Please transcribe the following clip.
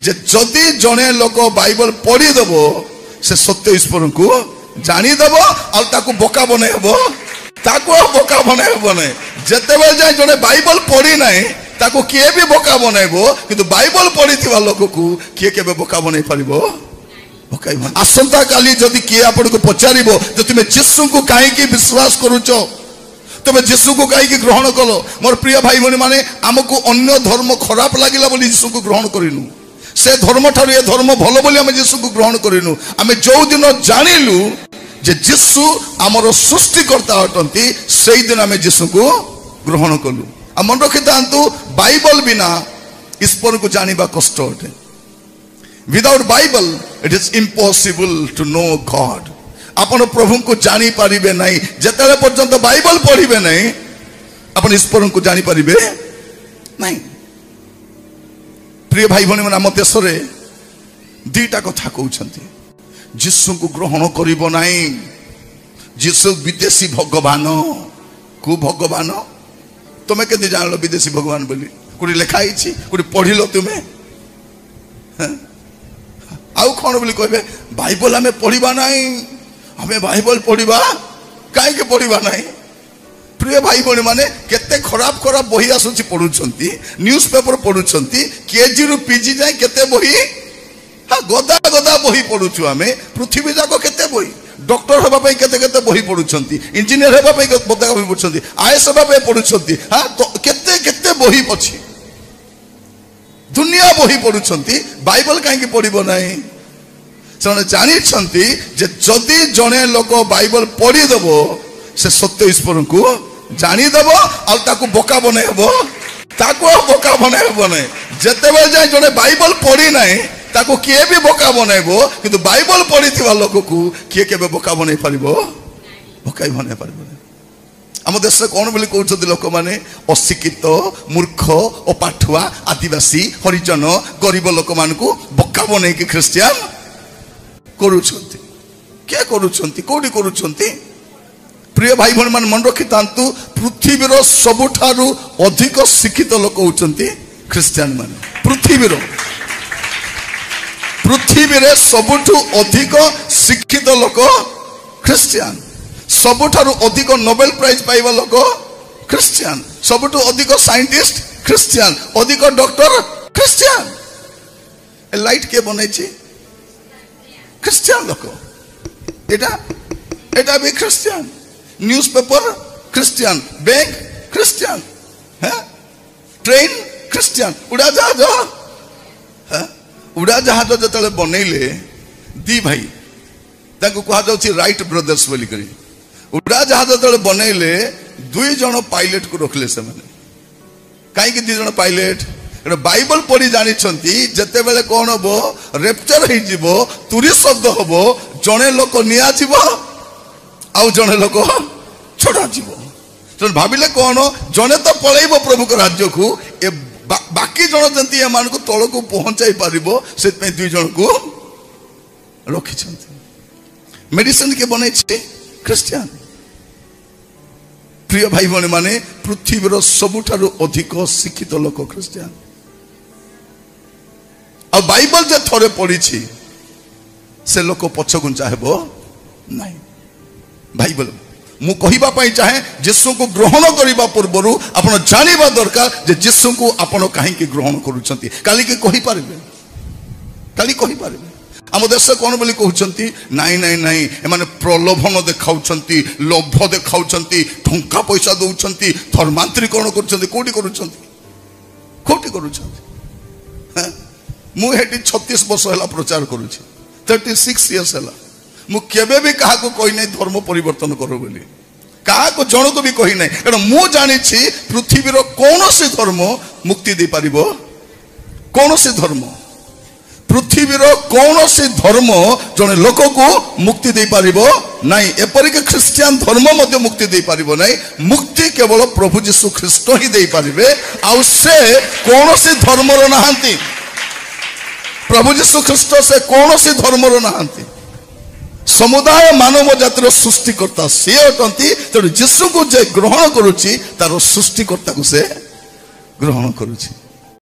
जे जदि जने लोक बाइबल पढ़ीदेव से सत्य ईश्वर को जानीदेव आउ बोका बन बोका बन जिते जाए जड़े बाइबल पढ़ी ना ताको किए भी बोका बनइबो किंतु बाइबल पढ़ी लोक को किए के बोका बन पार आसंता काली जदि किए आपण को पचारिबो जो तुम्हें यीशु को कहीं विश्वास करुच तुम यीशु को कहीं ग्रहण कल मोर प्रिय भाई भनी माने आमको अन्य धर्म खराब लगिला बोली यीशु को ग्रहण करिनु से धर्म ठार ये धर्म भल बोली आम यीशु को ग्रहण करिनु आम जो दिन जानिलु जे यीशु आमर सृष्टिकर्ता अटंती से दिन आम यीशु को ग्रहण कलु आ मन रखि थांतु बाइबल बिना ईश्वर को जानिबा कष्ट अटे without Bible it is impossible to know God आपण प्रभु को जानी पारिबे नहीं जेतेले पर्यंत बाइबल पढ़िबे नहीं आपण ईश्वर को जानी पारिबे नहीं प्रिय भाई भनी मन आम देश में दीटा कथा कहते यीशु को ग्रहण करिबो नहीं यीशु विदेशी भगवान को भगवान तुम्हें केते जानलो विदेशी भगवान बोली कोडी लिखाई छी कोडी पढ़िलो तुम्हें आउ कौन बोली कहबे बाइबल हमें पढ़िबा नहीं हमें बाइबल पढ़िबा कहीं पढ़िबा नहीं प्रिय भाई भनी माने केते खराब खराब बही आसुची पढुछंती न्यूज पेपर पढुछंती केजी रु पीजी जाए केते बही हा गदा गदा बही पढुछु हमें पृथ्वी जाको केते बही डॉक्टर हेबा पई केते केते बही पढुछंती इंजीनियर हेबा पई केते बही पढुछंती आईएएस हेबा पई पढुछंती हा तो केते केते बही पछि दुनिया बही पढुछंती बाइबल कहीं पढ़िबो नहीं से जानी जे जदि जने लोक बाइबल पढ़ीदेव से सत्य ईश्वर को जानीदेव आउ बोका बन बोका बन जिते जाए जड़े बाइबल पढ़ी ना ताको किए भी बोका बनइबो किंतु बाइबल पढ़ी लोक को किए के बोका बन पार बोका बन पार आम देश कौन बोली कहते लोक मैंने अशिक्षित मूर्ख और पाठुआ आदिवासी हरिजन गरीब लोक मान बोका बन ख्रिस्टियान करुछंती क्या करुछंती कोडी करुछंती प्रिय भाई भन मन रखि तांतु पृथ्वीर सबुठारु अधिक शिक्षित लोक होचंती ख्रिस्टियान माने पृथ्वीर सबुठु अधिक शिक्षित लोक ख्रिस्टियान सबुठारु अधिक नोबेल प्राइज पाइबा लोक ख्रिस्टियान सबुठु अधिक साइंटिस्ट ख्रिस्टियान अधिक डॉक्टर ख्रिस्टियान ए लाइट के बनै छी ख्रिस्टियान लोक एटा भी Christian newspaper Christian bank Christian है ट्रेन ख्रिस्टियान उड़ा जहाज जो बनइले दी भाई ताको कहा जाउछि राइट ब्रदर्स बोली करी उड़ा जहाज जो बनइले दुई जन पायलट को रखले से माने काई कि दुई जन पायलट बाइबल पढ़ी जानी जिते बेले कौन हम रेप्चर हो तुरी शब्द हम जड़े लोक निया आउ जड़े लोक छड़ा जीव भाविले कौन जड़े तो पलैब प्रभु के राज्य को ए बाकी जन जमी एम को तल को पहुंचाई पार से दुई जन को रखी मेडिसिन के बन ख्रिस्टियान प्रिय भाई भनी माने पृथ्वीर सबुठारु अधिक शिक्षित लोक ख्रिस्टियान आ बाइबल जे थोड़े पढ़ी से लोक पछगुंचा हेबो नहीं बाइबल मु कहिबा पई चाहे यीशु को ग्रहण करिबा पूर्वरु आपण जानिबा दरकार जे यीशु को आपण काहे ग्रहण करूछंती काली के कहि पारबे काली कहि पारबे आम देश कौन बोली कहते नाई नाई नाई एमाने प्रलोभन देखाउछंती लोभ देखाउछंती टंका पैसा दउछंती धर्मांतरीकरण करूछंती कोठी करूछंती मु हेटी 36 वर्ष हला प्रचार करूछि 36 इयर्स हला मु केबे भी काहा को कोई नहीं धर्म परिवर्तन करो बोली काहा को जण को भी कहि नहीं कारण मु जानि छी पृथ्वीर कोनोसी धर्म मुक्ति दे पारिबो कोनोसी धर्म पृथ्वीर कोनोसी धर्म जने लोक को मुक्ति दे पारिबो नहीं एपरिक ख्रिस्टियन धर्म मध्य मुक्ति दे पारिबो नहीं मुक्ति केवल प्रभु यीशु ख्रिस्ट ही दे पारिबे आ से कोनोसी धर्मर नहांती प्रभु यीशु ख्रिस्ट से कोनोसी धर्मर नहांती समुदाय मानव जातिर सृष्टिकर्ता से अटंती तेणु यीशु को जे ग्रहण करुछि तार सृष्टिकर्ता को से ग्रहण करुछि।